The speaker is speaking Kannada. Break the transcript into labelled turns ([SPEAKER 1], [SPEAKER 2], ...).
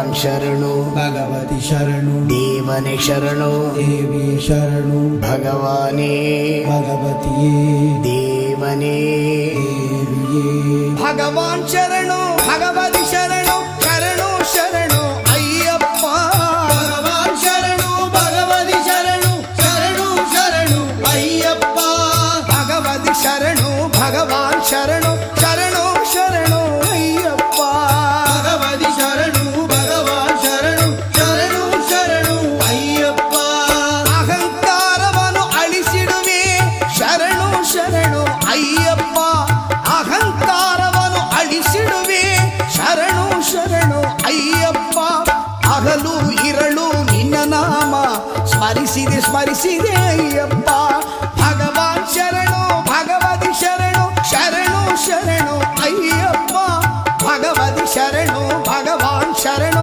[SPEAKER 1] ಭಗವಾನ್ ಶರಣು
[SPEAKER 2] ಭಗವತಿ ಶರಣು
[SPEAKER 1] ದೇವನೇ ಶರಣು
[SPEAKER 2] ದೇವಿ ಶರಣು
[SPEAKER 1] ಭಗವಾನೇ
[SPEAKER 2] ಭಗವತಿಯೇ
[SPEAKER 1] ದೇವನೇ
[SPEAKER 2] ದೇವಿಯೇ
[SPEAKER 1] ಭಗವಾನ್ ಶರಣು ಭಗವತಿ ಶರಣು ಶರಣು ಶರಣು ಅಯ್ಯಪ್ಪ
[SPEAKER 2] ಭಗವಾನ್ ಶರಣು ಭಗವತಿ ಶರಣು ಶರಣು ಶರಣು ಅಯ್ಯಪ್ಪ
[SPEAKER 1] ಭಗವತಿ ಶರಣು ಭಗವಾನ್ ಶರಣು ಶರಣು ಶರಣು ಅಯ್ಯಪ್ಪ
[SPEAKER 2] ಭಗವತಿ ಶರಣು ಭಗವಾನ್ ಶರಣು ಶರಣು ಶರಣು ಅಯ್ಯಪ್ಪ
[SPEAKER 1] ಅಹಂಕಾರವನ್ನು ಅಳಿಸಿಡುವೆ ಶರಣು ಶರಣು ಅಯ್ಯಪ್ಪ ಅಹಂಕಾರವನ್ನು ಅಳಿಸಿಡುವೆ ಶರಣು ಶರಣು ಅಯ್ಯಪ್ಪ ಹಗಲು ಇರಳು ನಿನ್ನ ನಾಮ ಸ್ಮರಿಸಿದೆ ಸ್ಮರಿಸಿದೆ ಅಯ್ಯಪ್ಪ